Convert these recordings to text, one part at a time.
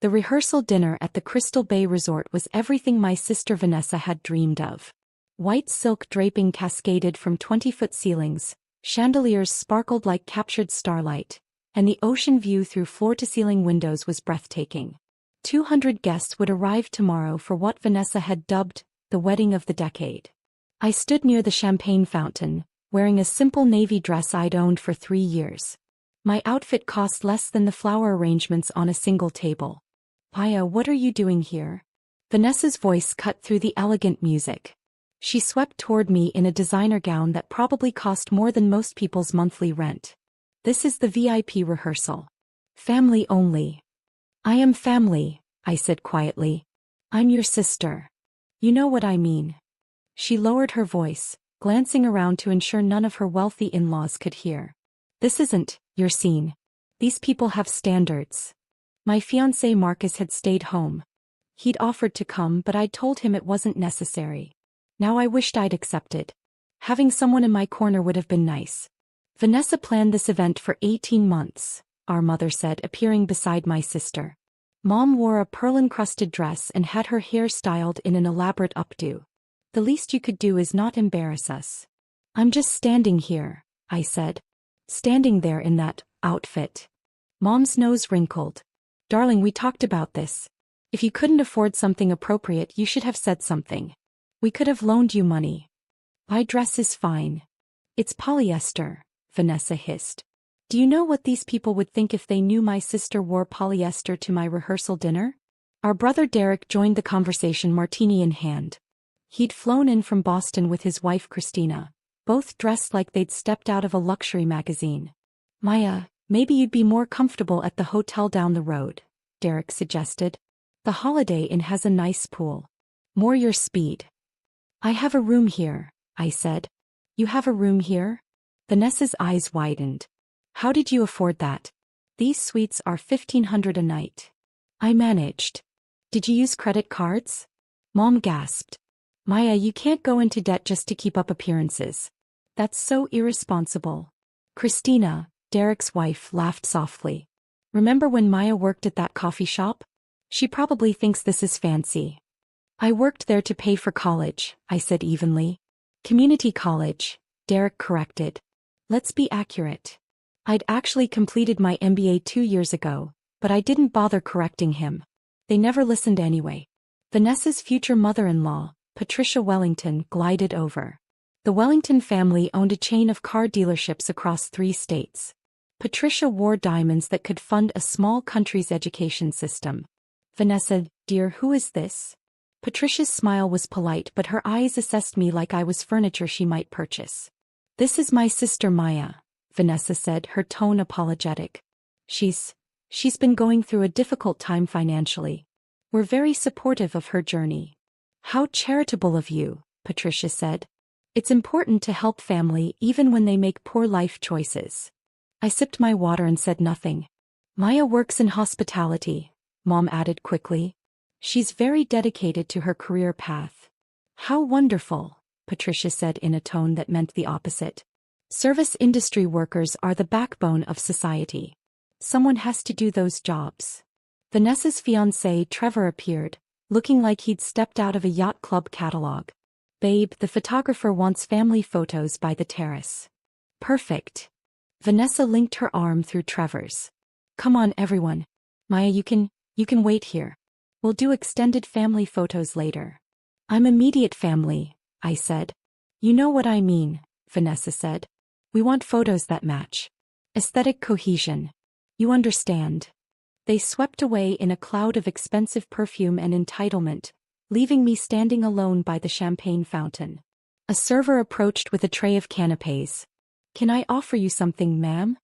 The rehearsal dinner at the Crystal Bay Resort was everything my sister Vanessa had dreamed of. White silk draping cascaded from 20-foot ceilings, chandeliers sparkled like captured starlight, and the ocean view through floor-to-ceiling windows was breathtaking. 200 guests would arrive tomorrow for what Vanessa had dubbed the wedding of the decade. I stood near the champagne fountain, wearing a simple navy dress I'd owned for 3 years. My outfit cost less than the flower arrangements on a single table. Maya, what are you doing here? Vanessa's voice cut through the elegant music. She swept toward me in a designer gown that probably cost more than most people's monthly rent. This is the VIP rehearsal. Family only. I am family, I said quietly. I'm your sister. You know what I mean. She lowered her voice, glancing around to ensure none of her wealthy in-laws could hear. This isn't your scene. These people have standards. My fiancé Marcus had stayed home. He'd offered to come, but I'd told him it wasn't necessary. Now I wished I'd accepted. Having someone in my corner would have been nice. Vanessa planned this event for 18 months, our mother said, appearing beside my sister. Mom wore a pearl-encrusted dress and had her hair styled in an elaborate updo. The least you could do is not embarrass us. I'm just standing here, I said. Standing there in that outfit. Mom's nose wrinkled. Darling, we talked about this. If you couldn't afford something appropriate, you should have said something. We could have loaned you money. My dress is fine. It's polyester, Vanessa hissed. Do you know what these people would think if they knew my sister wore polyester to my rehearsal dinner? Our brother Derek joined the conversation, martini in hand. He'd flown in from Boston with his wife Christina, both dressed like they'd stepped out of a luxury magazine. Maya, maybe you'd be more comfortable at the hotel down the road, Derek suggested. The Holiday Inn has a nice pool. More your speed. I have a room here, I said. You have a room here? Vanessa's eyes widened. How did you afford that? These suites are $1,500 a night. I managed. Did you use credit cards? Mom gasped. Maya, you can't go into debt just to keep up appearances. That's so irresponsible. Christina, Derek's wife, laughed softly. Remember when Maya worked at that coffee shop? She probably thinks this is fancy. I worked there to pay for college, I said evenly. Community college, Derek corrected. Let's be accurate. I'd actually completed my MBA 2 years ago, but I didn't bother correcting him. They never listened anyway. Vanessa's future mother-in-law, Patricia Wellington, glided over. The Wellington family owned a chain of car dealerships across 3 states. Patricia wore diamonds that could fund a small country's education system. Vanessa, dear, who is this? Patricia's smile was polite, but her eyes assessed me like I was furniture she might purchase. This is my sister Maya, Vanessa said, her tone apologetic. She's been going through a difficult time financially. We're very supportive of her journey. How charitable of you, Patricia said. It's important to help family even when they make poor life choices. I sipped my water and said nothing. Maya works in hospitality, Mom added quickly. She's very dedicated to her career path. How wonderful, Patricia said in a tone that meant the opposite. Service industry workers are the backbone of society. Someone has to do those jobs. Vanessa's fiancé Trevor appeared, looking like he'd stepped out of a yacht club catalog. Babe, the photographer wants family photos by the terrace. Perfect. Vanessa linked her arm through Trevor's. Come on everyone. Maya, you can wait here. We'll do extended family photos later. I'm immediate family, I said. You know what I mean, Vanessa said. We want photos that match. Aesthetic cohesion. You understand. They swept away in a cloud of expensive perfume and entitlement, leaving me standing alone by the champagne fountain. A server approached with a tray of canapés. Can I offer you something, ma'am?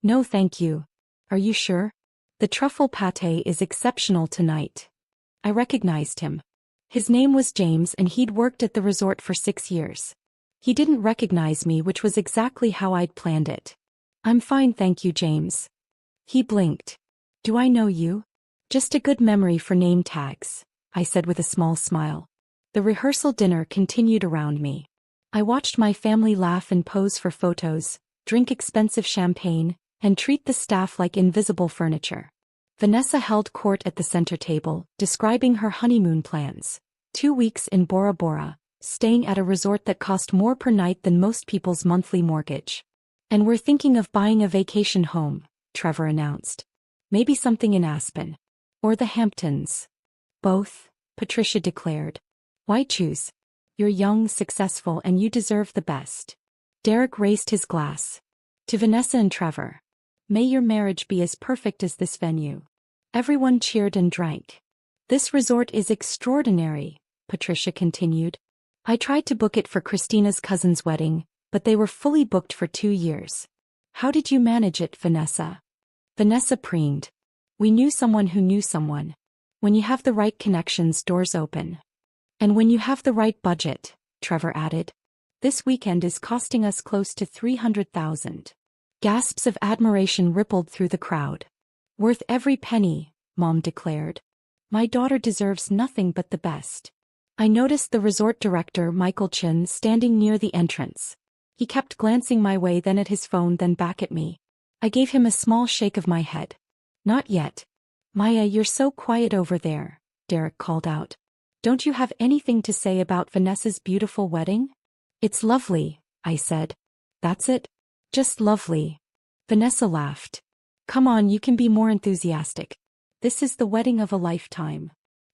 No thank you. Are you sure? The truffle pâté is exceptional tonight. I recognized him. His name was James and he'd worked at the resort for 6 years. He didn't recognize me, which was exactly how I'd planned it. I'm fine, thank you, James. He blinked. Do I know you? Just a good memory for name tags, I said with a small smile. The rehearsal dinner continued around me. I watched my family laugh and pose for photos, drink expensive champagne, and treat the staff like invisible furniture. Vanessa held court at the center table, describing her honeymoon plans. 2 weeks in Bora Bora, staying at a resort that cost more per night than most people's monthly mortgage. And we're thinking of buying a vacation home, Trevor announced. Maybe something in Aspen. Or the Hamptons. Both, Patricia declared. Why choose? You're young, successful, and you deserve the best. Derek raised his glass. To Vanessa and Trevor. May your marriage be as perfect as this venue. Everyone cheered and drank. This resort is extraordinary, Patricia continued. I tried to book it for Christina's cousin's wedding, but they were fully booked for 2 years. How did you manage it, Vanessa? Vanessa preened. We knew someone who knew someone. When you have the right connections, doors open. And when you have the right budget, Trevor added. This weekend is costing us close to $300,000. Gasps of admiration rippled through the crowd. Worth every penny, Mom declared. My daughter deserves nothing but the best. I noticed the resort director, Michael Chin, standing near the entrance. He kept glancing my way, then at his phone, then back at me. I gave him a small shake of my head. Not yet. Maya, you're so quiet over there, Derek called out. Don't you have anything to say about Vanessa's beautiful wedding? It's lovely, I said. That's it? Just lovely. Vanessa laughed. Come on, you can be more enthusiastic. This is the wedding of a lifetime.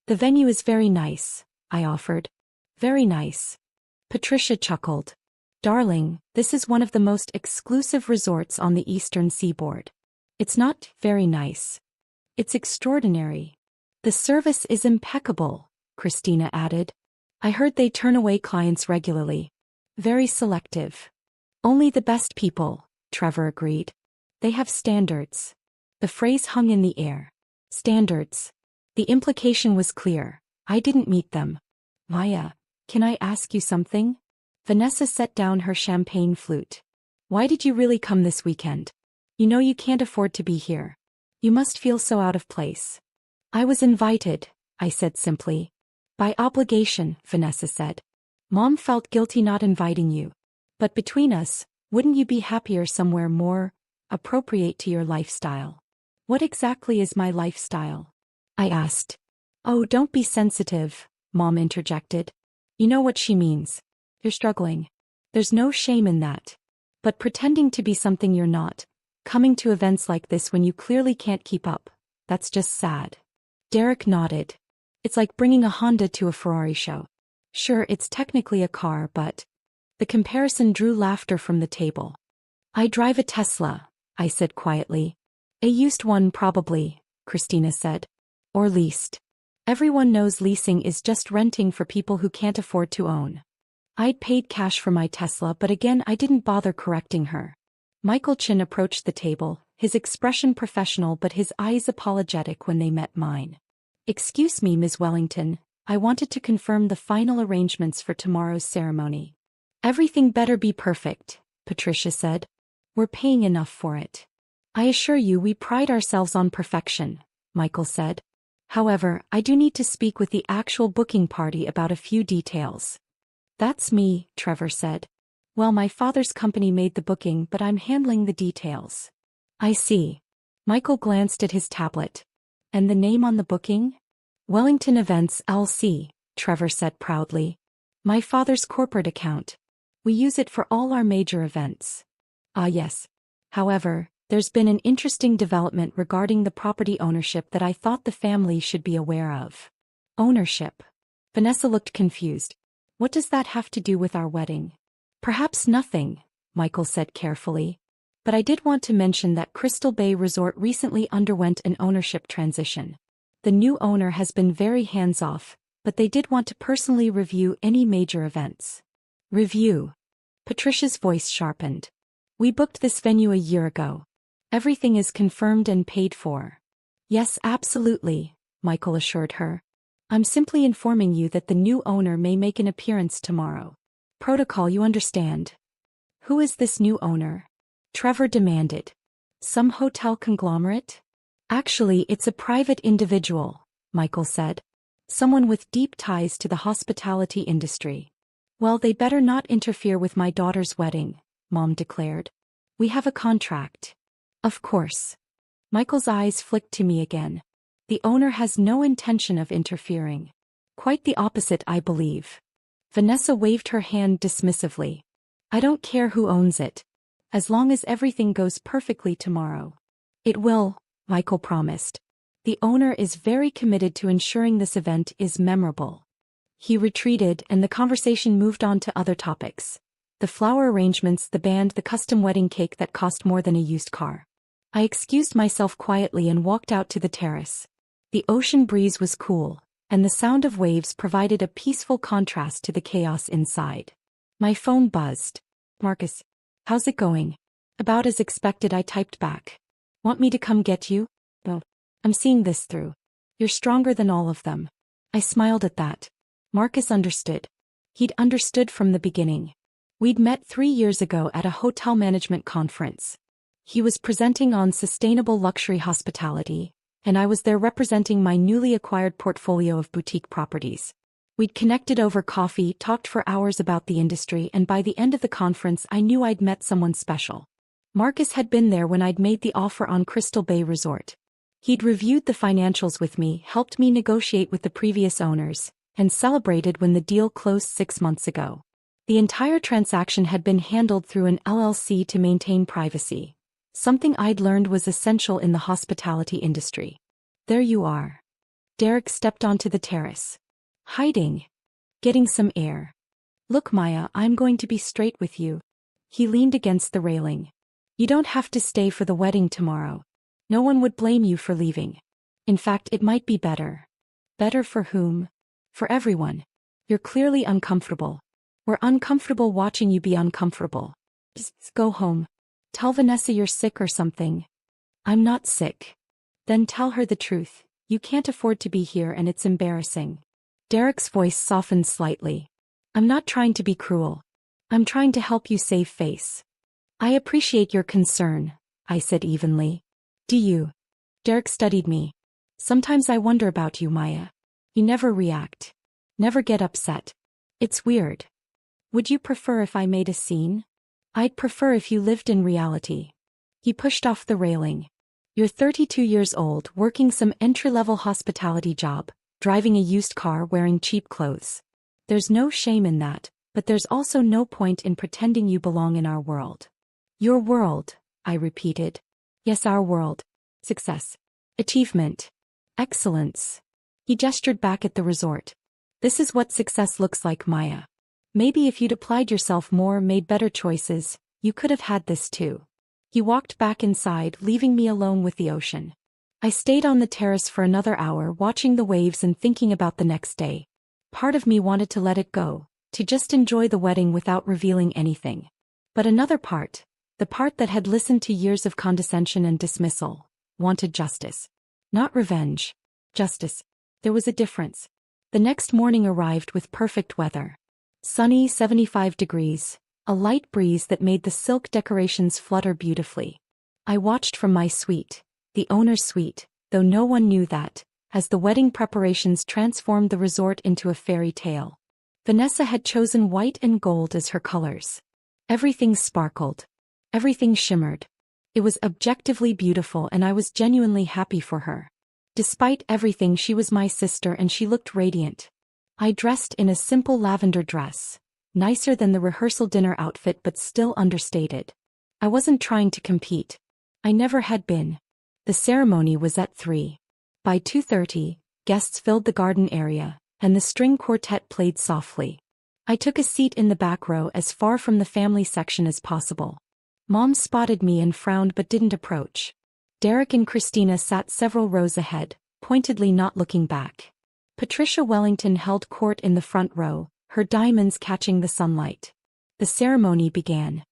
The venue is very nice, I offered. Very nice. Patricia chuckled. Darling, this is one of the most exclusive resorts on the eastern seaboard. It's not very nice. It's extraordinary. The service is impeccable, Christina added. I heard they turn away clients regularly. Very selective. Only the best people, Trevor agreed. They have standards. The phrase hung in the air. Standards. The implication was clear. I didn't meet them. Maya, can I ask you something? Vanessa set down her champagne flute. Why did you really come this weekend? You know you can't afford to be here. You must feel so out of place. I was invited, I said simply. By obligation, Vanessa said. Mom felt guilty not inviting you. But between us, wouldn't you be happier somewhere more appropriate to your lifestyle? What exactly is my lifestyle? I asked. Oh, don't be sensitive, Mom interjected. You know what she means. You're struggling. There's no shame in that. But pretending to be something you're not, coming to events like this when you clearly can't keep up, that's just sad. Derek nodded. It's like bringing a Honda to a Ferrari show. Sure, it's technically a car, but... The comparison drew laughter from the table. I drive a Tesla, I said quietly. A used one probably, Christina said. Or leased. Everyone knows leasing is just renting for people who can't afford to own. I'd paid cash for my Tesla, but again I didn't bother correcting her. Michael Chin approached the table, his expression professional but his eyes apologetic when they met mine. Excuse me, Ms. Wellington, I wanted to confirm the final arrangements for tomorrow's ceremony. Everything better be perfect, Patricia said. We're paying enough for it. I assure you we pride ourselves on perfection, Michael said. However, I do need to speak with the actual booking party about a few details. That's me, Trevor said. Well, my father's company made the booking, but I'm handling the details. I see. Michael glanced at his tablet. And the name on the booking? Wellington Events LC, Trevor said proudly. My father's corporate account. We use it for all our major events. Ah, yes. However, there's been an interesting development regarding the property ownership that I thought the family should be aware of. Ownership? Vanessa looked confused. What does that have to do with our wedding? Perhaps nothing, Michael said carefully. But I did want to mention that Crystal Bay Resort recently underwent an ownership transition. The new owner has been very hands-off, but they did want to personally review any major events. Review. Patricia's voice sharpened. We booked this venue a year ago. Everything is confirmed and paid for. Yes, absolutely, Michael assured her. I'm simply informing you that the new owner may make an appearance tomorrow. Protocol, you understand. Who is this new owner? Trevor demanded. Some hotel conglomerate? Actually, it's a private individual, Michael said. Someone with deep ties to the hospitality industry. Well, they better not interfere with my daughter's wedding, Mom declared. We have a contract. Of course. Michael's eyes flicked to me again. The owner has no intention of interfering. Quite the opposite, I believe. Vanessa waved her hand dismissively. I don't care who owns it. As long as everything goes perfectly tomorrow. It will, Michael promised. The owner is very committed to ensuring this event is memorable. He retreated and the conversation moved on to other topics. The flower arrangements, the band, the custom wedding cake that cost more than a used car. I excused myself quietly and walked out to the terrace. The ocean breeze was cool, and the sound of waves provided a peaceful contrast to the chaos inside. My phone buzzed. Marcus. How's it going? About as expected, I typed back. Want me to come get you? No. I'm seeing this through. You're stronger than all of them. I smiled at that. Marcus understood. He'd understood from the beginning. We'd met 3 years ago at a hotel management conference. He was presenting on sustainable luxury hospitality, and I was there representing my newly acquired portfolio of boutique properties. We'd connected over coffee, talked for hours about the industry, and by the end of the conference I knew I'd met someone special. Marcus had been there when I'd made the offer on Crystal Bay Resort. He'd reviewed the financials with me, helped me negotiate with the previous owners, and celebrated when the deal closed 6 months ago. The entire transaction had been handled through an LLC to maintain privacy, something I'd learned was essential in the hospitality industry. There you are. Derek stepped onto the terrace. Hiding. Getting some air. Look, Maya, I'm going to be straight with you. He leaned against the railing. You don't have to stay for the wedding tomorrow. No one would blame you for leaving. In fact, it might be better. Better for whom? For everyone. You're clearly uncomfortable. We're uncomfortable watching you be uncomfortable. Just go home. Tell Vanessa you're sick or something. I'm not sick. Then tell her the truth. You can't afford to be here and it's embarrassing. Derek's voice softened slightly. I'm not trying to be cruel. I'm trying to help you save face. I appreciate your concern, I said evenly. Do you? Derek studied me. Sometimes I wonder about you, Maya. You never react. Never get upset. It's weird. Would you prefer if I made a scene? I'd prefer if you lived in reality. He pushed off the railing. You're 32 years old, working some entry-level hospitality job, driving a used car, wearing cheap clothes. There's no shame in that, but there's also no point in pretending you belong in our world. Your world, I repeated. Yes, our world. Success. Achievement. Excellence. He gestured back at the resort. This is what success looks like, Maya. Maybe if you'd applied yourself more, made better choices, you could have had this too. He walked back inside, leaving me alone with the ocean. I stayed on the terrace for another hour, watching the waves and thinking about the next day. Part of me wanted to let it go, to just enjoy the wedding without revealing anything. But another part, the part that had listened to years of condescension and dismissal, wanted justice. Not revenge. Justice. There was a difference. The next morning arrived with perfect weather. Sunny, 75 degrees, a light breeze that made the silk decorations flutter beautifully. I watched from my suite, the owner's suite, though no one knew that, as the wedding preparations transformed the resort into a fairy tale. Vanessa had chosen white and gold as her colors. Everything sparkled. Everything shimmered. It was objectively beautiful and I was genuinely happy for her. Despite everything, she was my sister and she looked radiant. I dressed in a simple lavender dress, nicer than the rehearsal dinner outfit but still understated. I wasn't trying to compete. I never had been. The ceremony was at 3. By 2:30, guests filled the garden area, and the string quartet played softly. I took a seat in the back row as far from the family section as possible. Mom spotted me and frowned but didn't approach. Derek and Christina sat several rows ahead, pointedly not looking back. Patricia Wellington held court in the front row, her diamonds catching the sunlight. The ceremony began.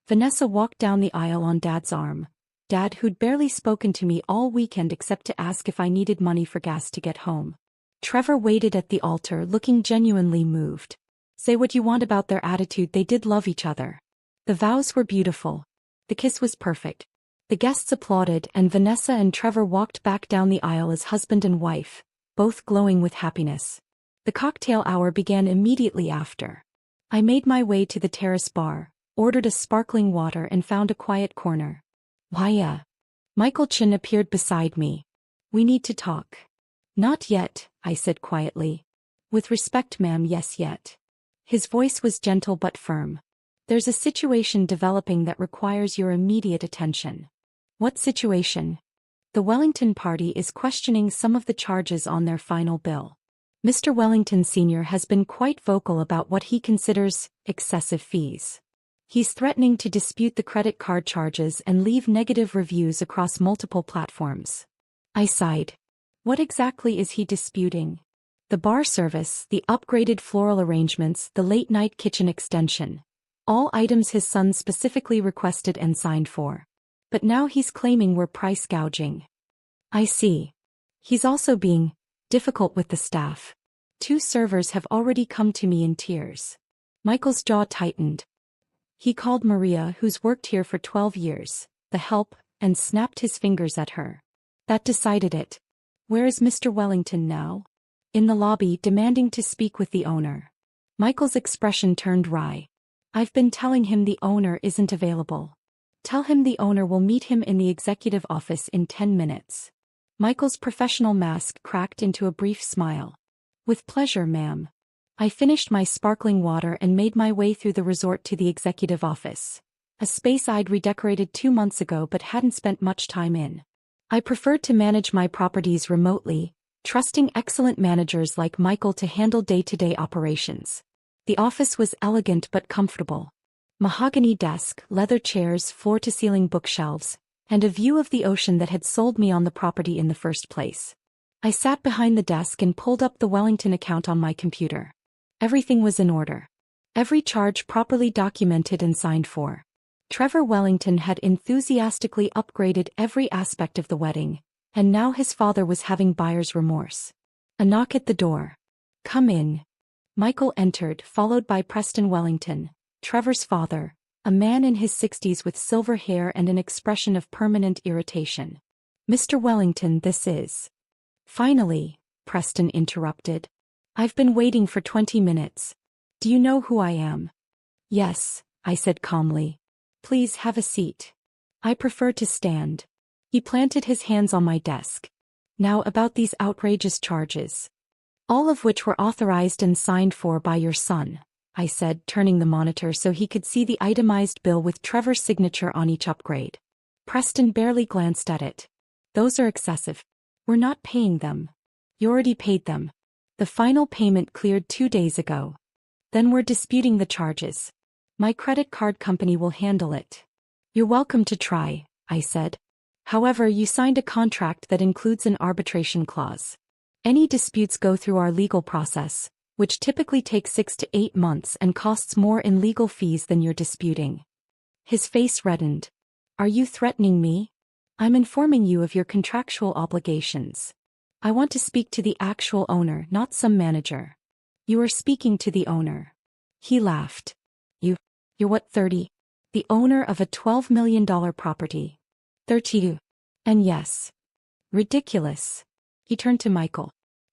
Vanessa walked down the aisle on Dad's arm. Dad, who'd barely spoken to me all weekend except to ask if I needed money for gas to get home. Trevor waited at the altar, looking genuinely moved. Say what you want about their attitude, they did love each other. The vows were beautiful. The kiss was perfect. The guests applauded and Vanessa and Trevor walked back down the aisle as husband and wife, both glowing with happiness. The cocktail hour began immediately after. I made my way to the terrace bar, ordered a sparkling water and found a quiet corner. Maya. Michael Chin appeared beside me. We need to talk. Not yet, I said quietly. With respect, ma'am, yes yet. His voice was gentle but firm. There's a situation developing that requires your immediate attention. What situation? The Wellington party is questioning some of the charges on their final bill. Mr. Wellington Sr. has been quite vocal about what he considers excessive fees. He's threatening to dispute the credit card charges and leave negative reviews across multiple platforms. I sighed. What exactly is he disputing? The bar service, the upgraded floral arrangements, the late-night kitchen extension. All items his son specifically requested and signed for. But now he's claiming we're price gouging. I see. He's also being difficult with the staff. 2 servers have already come to me in tears. Michael's jaw tightened. He called Maria, who's worked here for 12 years, the help, and snapped his fingers at her. That decided it. Where is Mr. Wellington now? In the lobby, demanding to speak with the owner. Michael's expression turned wry. I've been telling him the owner isn't available. Tell him the owner will meet him in the executive office in 10 minutes. Michael's professional mask cracked into a brief smile. With pleasure, ma'am. I finished my sparkling water and made my way through the resort to the executive office. A space I'd redecorated 2 months ago but hadn't spent much time in. I preferred to manage my properties remotely, trusting excellent managers like Michael to handle day-to-day operations. The office was elegant but comfortable. Mahogany desk, leather chairs, floor-to-ceiling bookshelves, and a view of the ocean that had sold me on the property in the first place. I sat behind the desk and pulled up the Wellington account on my computer. Everything was in order. Every charge properly documented and signed for. Trevor Wellington had enthusiastically upgraded every aspect of the wedding, and now his father was having buyer's remorse. A knock at the door. Come in. Michael entered, followed by Preston Wellington, Trevor's father, a man in his 60s with silver hair and an expression of permanent irritation. Mr. Wellington, this is. Finally, Preston interrupted. I've been waiting for 20 minutes. Do you know who I am? Yes, I said calmly. Please have a seat. I prefer to stand. He planted his hands on my desk. Now about these outrageous charges. All of which were authorized and signed for by your son, I said, turning the monitor so he could see the itemized bill with Trevor's signature on each upgrade. Preston barely glanced at it. Those are excessive. We're not paying them. You already paid them. The final payment cleared 2 days ago. Then we're disputing the charges. My credit card company will handle it. You're welcome to try, I said. However, you signed a contract that includes an arbitration clause. Any disputes go through our legal process, which typically takes 6 to 8 months and costs more in legal fees than you're disputing. His face reddened. Are you threatening me? I'm informing you of your contractual obligations. I want to speak to the actual owner, not some manager. You are speaking to the owner. He laughed. You're what, 30? The owner of a $12 million property. 32. And yes. Ridiculous. He turned to Michael.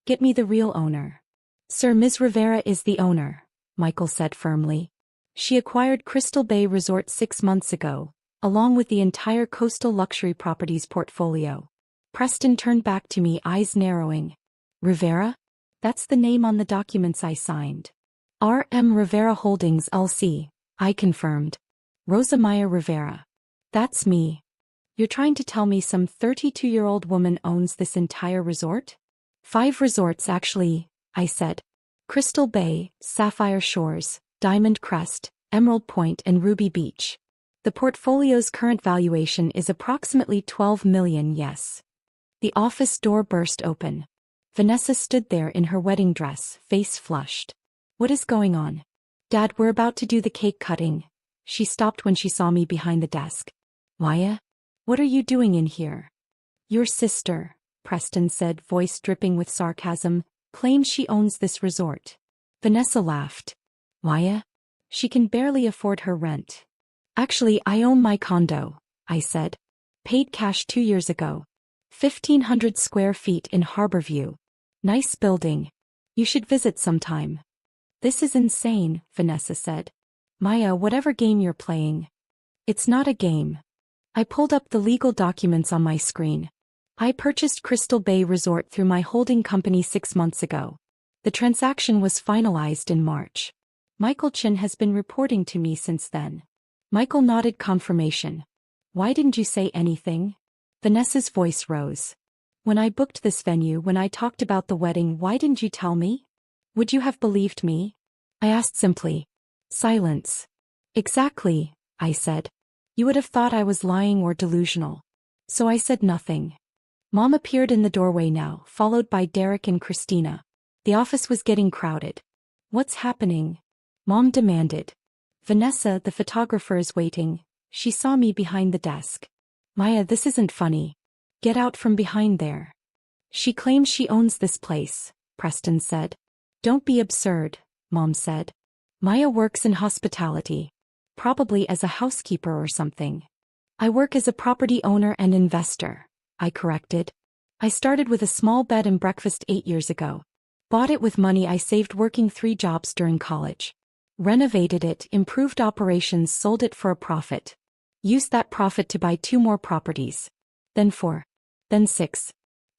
Get me the real owner. Sir, Ms. Rivera is the owner, Michael said firmly. She acquired Crystal Bay Resort 6 months ago, along with the entire coastal luxury properties portfolio. Preston turned back to me, eyes narrowing. Rivera? That's the name on the documents I signed. R.M. Rivera Holdings, LC, I confirmed. Rosa Maya Rivera. That's me. You're trying to tell me some 32-year-old woman owns this entire resort? 5 resorts actually, I said. Crystal Bay, Sapphire Shores, Diamond Crest, Emerald Point and Ruby Beach. The portfolio's current valuation is approximately $12 million, yes. The office door burst open. Vanessa stood there in her wedding dress, face flushed. What is going on? Dad, we're about to do the cake cutting. She stopped when she saw me behind the desk. Maya? What are you doing in here? Your sister, Preston said, voice dripping with sarcasm, claims she owns this resort. Vanessa laughed. Maya? She can barely afford her rent. Actually, I own my condo, I said. Paid cash 2 years ago. 1,500 square feet in Harborview. Nice building. You should visit sometime. This is insane, Vanessa said. Maya, whatever game you're playing. It's not a game. I pulled up the legal documents on my screen. I purchased Crystal Bay Resort through my holding company 6 months ago. The transaction was finalized in March. Michael Chin has been reporting to me since then. Michael nodded confirmation. Why didn't you say anything? Vanessa's voice rose. When I booked this venue, when I talked about the wedding, why didn't you tell me? Would you have believed me? I asked simply. Silence. Exactly, I said. You would have thought I was lying or delusional. So I said nothing. Mom appeared in the doorway now, followed by Derek and Christina. The office was getting crowded. What's happening? Mom demanded. Vanessa, the photographer, is waiting. She saw me behind the desk. Maya, this isn't funny. Get out from behind there. She claims she owns this place, Preston said. Don't be absurd, Mom said. Maya works in hospitality. Probably as a housekeeper or something. I work as a property owner and investor, I corrected. I started with a small bed and breakfast 8 years ago. Bought it with money I saved working 3 jobs during college. Renovated it, improved operations, sold it for a profit. Used that profit to buy 2 more properties. Then 4. Then 6.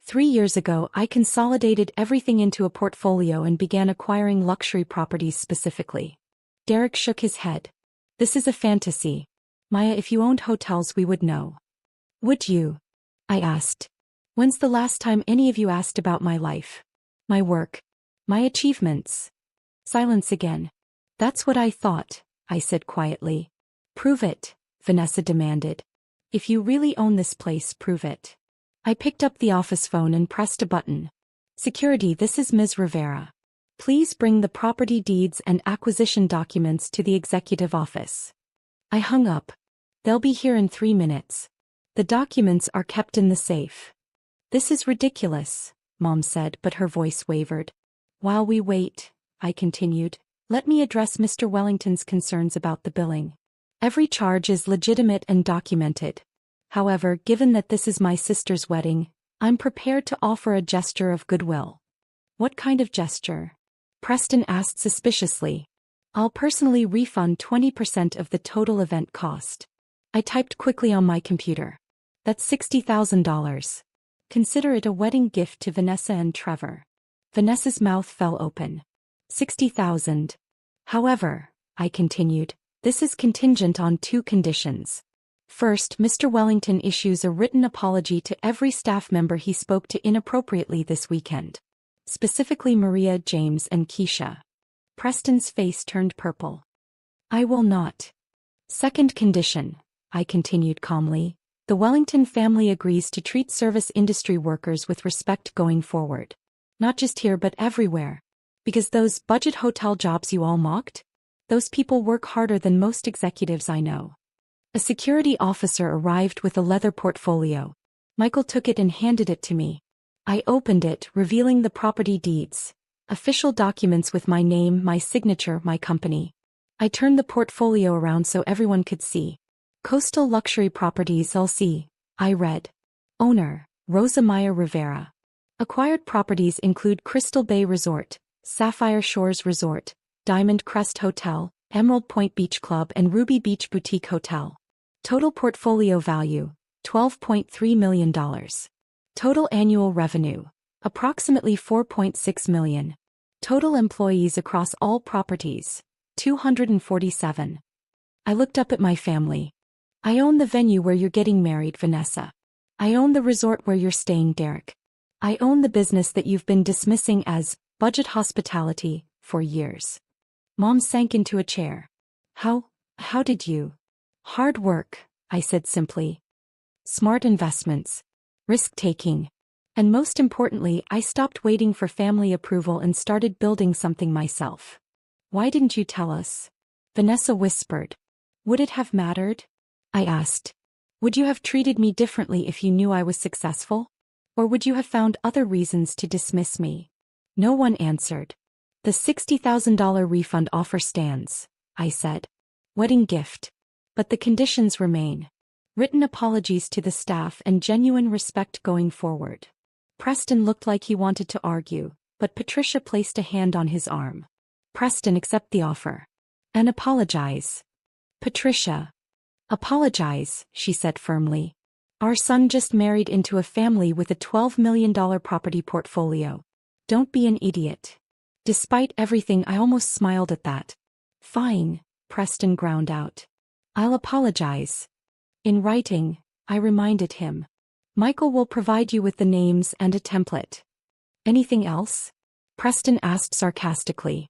3 years ago, I consolidated everything into a portfolio and began acquiring luxury properties specifically. Derek shook his head. This is a fantasy. Maya, if you owned hotels, we would know. Would you? I asked. When's the last time any of you asked about my life? My work? My achievements? Silence again. That's what I thought, I said quietly. Prove it, Vanessa demanded. If you really own this place, prove it. I picked up the office phone and pressed a button. Security, this is Ms. Rivera. Please bring the property deeds and acquisition documents to the executive office. I hung up. They'll be here in 3 minutes. The documents are kept in the safe. This is ridiculous, Mom said, but her voice wavered. While we wait, I continued, let me address Mr. Wellington's concerns about the billing. Every charge is legitimate and documented. However, given that this is my sister's wedding, I'm prepared to offer a gesture of goodwill. What kind of gesture? Preston asked suspiciously. I'll personally refund 20% of the total event cost. I typed quickly on my computer. That's $60,000. Consider it a wedding gift to Vanessa and Trevor. Vanessa's mouth fell open. 60,000. However, I continued, this is contingent on 2 conditions. First, Mr. Wellington issues a written apology to every staff member he spoke to inappropriately this weekend. Specifically Maria, James, and Keisha. Preston's face turned purple. I will not. Second condition, I continued calmly, the Wellington family agrees to treat service industry workers with respect going forward. Not just here but everywhere. Because those budget hotel jobs you all mocked? Those people work harder than most executives I know. A security officer arrived with a leather portfolio. Michael took it and handed it to me. I opened it, revealing the property deeds. Official documents with my name, my signature, my company. I turned the portfolio around so everyone could see. Coastal Luxury Properties LC, I read. Owner, Rosa Maya Rivera. Acquired properties include Crystal Bay Resort, Sapphire Shores Resort, Diamond Crest Hotel, Emerald Point Beach Club and Ruby Beach Boutique Hotel. Total portfolio value, $12.3 million. Total annual revenue, approximately $4.6 million. Total employees across all properties, 247. I looked up at my family. I own the venue where you're getting married, Vanessa. I own the resort where you're staying, Derek. I own the business that you've been dismissing as budget hospitality for years. Mom sank into a chair. How did you? Hard work, I said simply. Smart investments. Risk-taking. And most importantly, I stopped waiting for family approval and started building something myself. Why didn't you tell us? Vanessa whispered. Would it have mattered? I asked. Would you have treated me differently if you knew I was successful? Or would you have found other reasons to dismiss me? No one answered. The $60,000 refund offer stands, I said. Wedding gift. But the conditions remain. Written apologies to the staff and genuine respect going forward. Preston looked like he wanted to argue, but Patricia placed a hand on his arm. Preston, accept the offer. And apologize. Patricia. Apologize, she said firmly. Our son just married into a family with a $12 million property portfolio. Don't be an idiot. Despite everything, I almost smiled at that. Fine, Preston ground out. I'll apologize. In writing, I reminded him. Michael will provide you with the names and a template. Anything else? Preston asked sarcastically.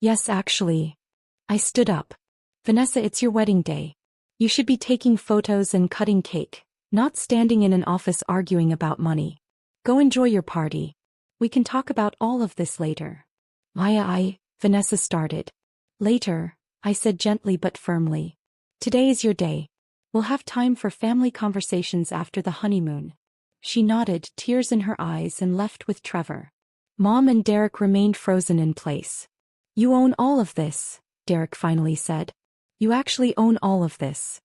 Yes, actually. I stood up. Vanessa, it's your wedding day. You should be taking photos and cutting cake, not standing in an office arguing about money. Go enjoy your party. We can talk about all of this later. Vanessa started. Later, I said gently but firmly. Today is your day. We'll have time for family conversations after the honeymoon. She nodded, tears in her eyes, and left with Trevor. Mom and Derek remained frozen in place. You own all of this, Derek finally said. You actually own all of this.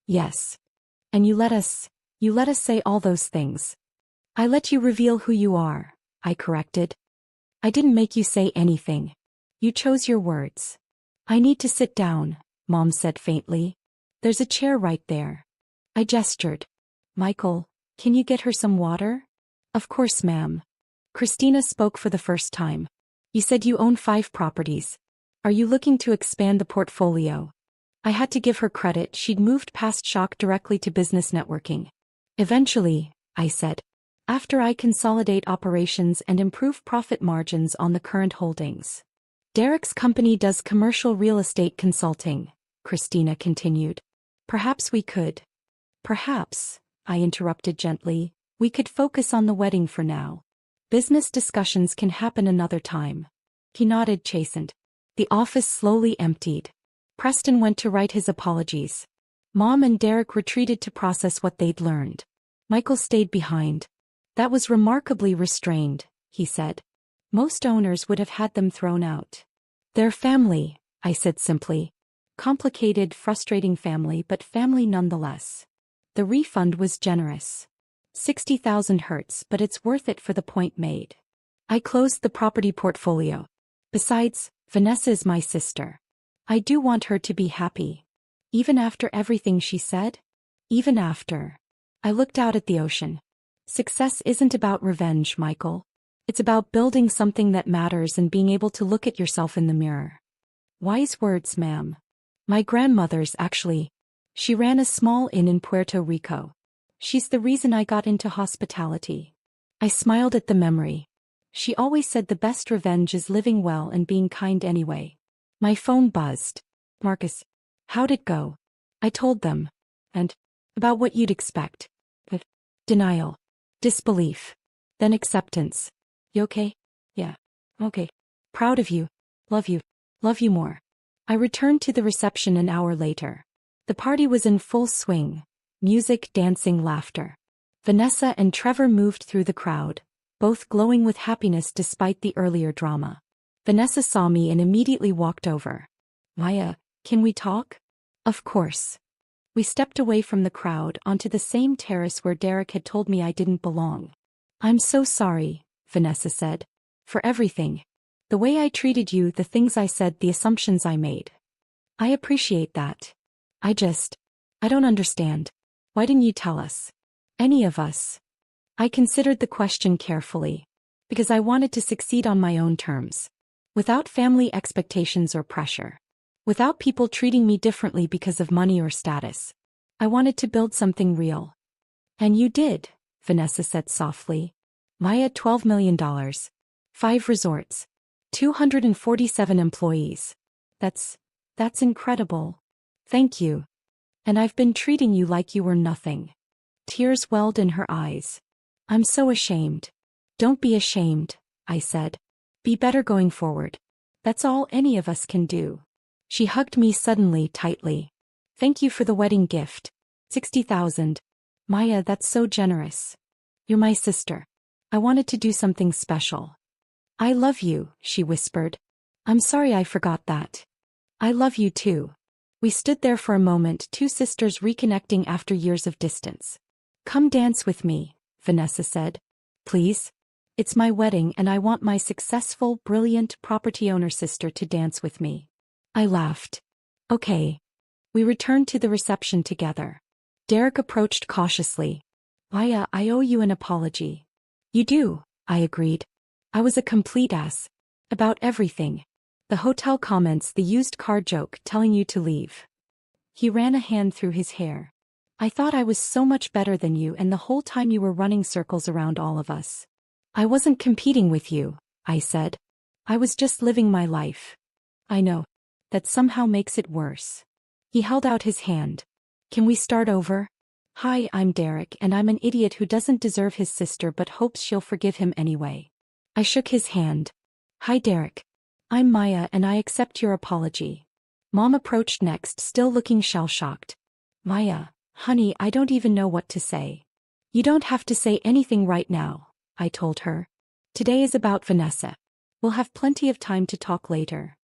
Yes. And you let us say all those things. I let you reveal who you are, I corrected. I didn't make you say anything. You chose your words. I need to sit down, Mom said faintly. There's a chair right there. I gestured. Michael, can you get her some water? Of course, ma'am. Christina spoke for the first time. You said you own 5 properties. Are you looking to expand the portfolio? I had to give her credit. She'd moved past shock directly to business networking. Eventually, I said. After I consolidate operations and improve profit margins on the current holdings. Derek's company does commercial real estate consulting, Christina continued. Perhaps we could. Perhaps, I interrupted gently, we could focus on the wedding for now. Business discussions can happen another time. He nodded, chastened. The office slowly emptied. Preston went to write his apologies. Mom and Derek retreated to process what they'd learned. Michael stayed behind. That was remarkably restrained, he said. Most owners would have had them thrown out. Their family, I said simply. Complicated, frustrating family, but family nonetheless. The refund was generous. 60,000 hurts, but it's worth it for the point made. I closed the property portfolio. Besides, Vanessa is my sister. I do want her to be happy. Even after everything she said? Even after. I looked out at the ocean. Success isn't about revenge, Michael. It's about building something that matters and being able to look at yourself in the mirror. Wise words, ma'am. My grandmother's actually. She ran a small inn in Puerto Rico. She's the reason I got into hospitality. I smiled at the memory. She always said the best revenge is living well and being kind anyway. My phone buzzed. Marcus. How'd it go? I told them. And? About what you'd expect. But denial. Disbelief. Then acceptance. You okay? Yeah. Okay. Proud of you. Love you. Love you more. I returned to the reception an hour later. The party was in full swing. Music, dancing, laughter. Vanessa and Trevor moved through the crowd, both glowing with happiness despite the earlier drama. Vanessa saw me and immediately walked over. Maya, can we talk? Of course. We stepped away from the crowd onto the same terrace where Derek had told me I didn't belong. I'm so sorry, Vanessa said. For everything. The way I treated you, the things I said, the assumptions I made. I appreciate that. I don't understand. Why didn't you tell us? Any of us? I considered the question carefully. Because I wanted to succeed on my own terms. Without family expectations or pressure. Without people treating me differently because of money or status. I wanted to build something real. And you did, Vanessa said softly. Maya, $12 million. 5 resorts. 247 employees. That's incredible. Thank you. And I've been treating you like you were nothing. Tears welled in her eyes. I'm so ashamed. Don't be ashamed, I said. Be better going forward. That's all any of us can do. She hugged me suddenly, tightly. Thank you for the wedding gift. 60,000. Maya, that's so generous. You're my sister. I wanted to do something special. I love you, she whispered. I'm sorry I forgot that. I love you too. We stood there for a moment, 2 sisters reconnecting after years of distance. Come dance with me, Vanessa said. Please? It's my wedding and I want my successful, brilliant property owner sister to dance with me. I laughed. Okay. We returned to the reception together. Derek approached cautiously. Maya, I owe you an apology. You do, I agreed. I was a complete ass. About everything. The hotel comments, the used car joke, telling you to leave. He ran a hand through his hair. I thought I was so much better than you, and the whole time you were running circles around all of us. I wasn't competing with you, I said. I was just living my life. I know. That somehow makes it worse. He held out his hand. Can we start over? Hi, I'm Derek, and I'm an idiot who doesn't deserve his sister but hopes she'll forgive him anyway. I shook his hand. Hi, Derek. I'm Maya, and I accept your apology. Mom approached next, still looking shell-shocked. Maya, honey, I don't even know what to say. You don't have to say anything right now, I told her. Today is about Vanessa. We'll have plenty of time to talk later.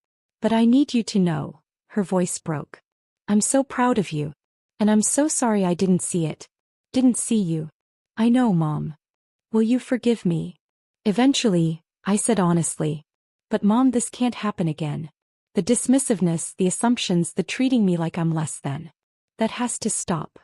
But I need you to know, her voice broke. I'm so proud of you. And I'm so sorry I didn't see it. Didn't see you. I know, Mom. Will you forgive me? Eventually, I said honestly. But Mom, this can't happen again. The dismissiveness, the assumptions, the treating me like I'm less than. That has to stop.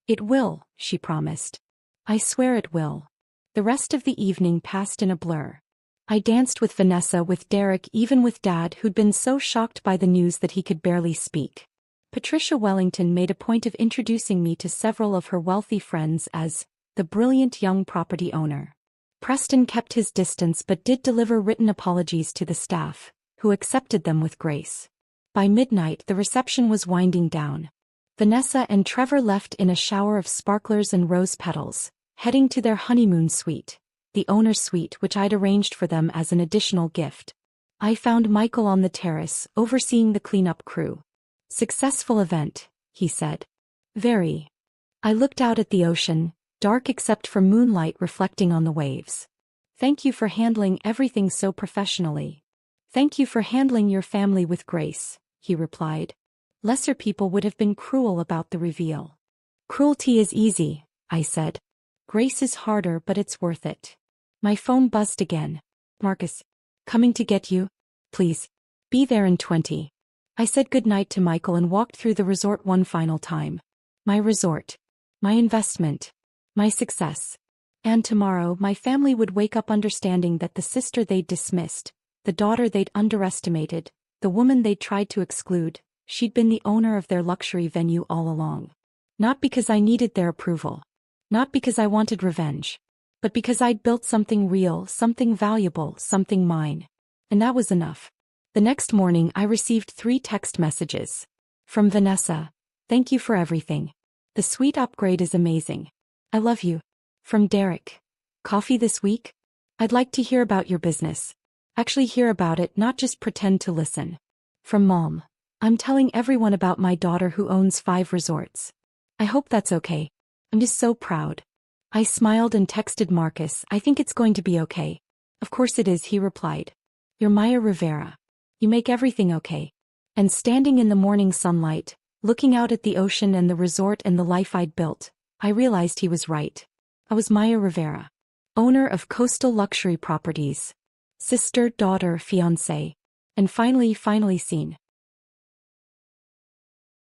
It will, she promised. I swear it will. The rest of the evening passed in a blur. I danced with Vanessa, with Derek, even with Dad, who'd been so shocked by the news that he could barely speak. Patricia Wellington made a point of introducing me to several of her wealthy friends as the brilliant young property owner. Preston kept his distance but did deliver written apologies to the staff, who accepted them with grace. By midnight, the reception was winding down. Vanessa and Trevor left in a shower of sparklers and rose petals, heading to their honeymoon suite, the owner's suite, which I'd arranged for them as an additional gift. I found Michael on the terrace, overseeing the cleanup crew. Successful event, he said. Very. I looked out at the ocean, dark except for moonlight reflecting on the waves. Thank you for handling everything so professionally. Thank you for handling your family with grace, he replied. Lesser people would have been cruel about the reveal. Cruelty is easy, I said. Grace is harder, but it's worth it. My phone buzzed again. Marcus. Coming to get you? Please. Be there in 20. I said goodnight to Michael and walked through the resort one final time. My resort. My investment. My success. And tomorrow my family would wake up understanding that the sister they'd dismissed, the daughter they'd underestimated, the woman they'd tried to exclude, she'd been the owner of their luxury venue all along. Not because I needed their approval. Not because I wanted revenge. But because I'd built something real, something valuable, something mine. And that was enough. The next morning I received 3 text messages. From Vanessa. Thank you for everything. The suite upgrade is amazing. I love you. From Derek. Coffee this week? I'd like to hear about your business. Actually hear about it, not just pretend to listen. From Mom. I'm telling everyone about my daughter who owns 5 resorts. I hope that's okay. I'm just so proud. I smiled and texted Marcus, I think it's going to be okay. Of course it is, he replied. You're Maya Rivera. You make everything okay. And standing in the morning sunlight, looking out at the ocean and the resort and the life I'd built, I realized he was right. I was Maya Rivera. Owner of coastal luxury properties. Sister, daughter, fiancé. And finally seen.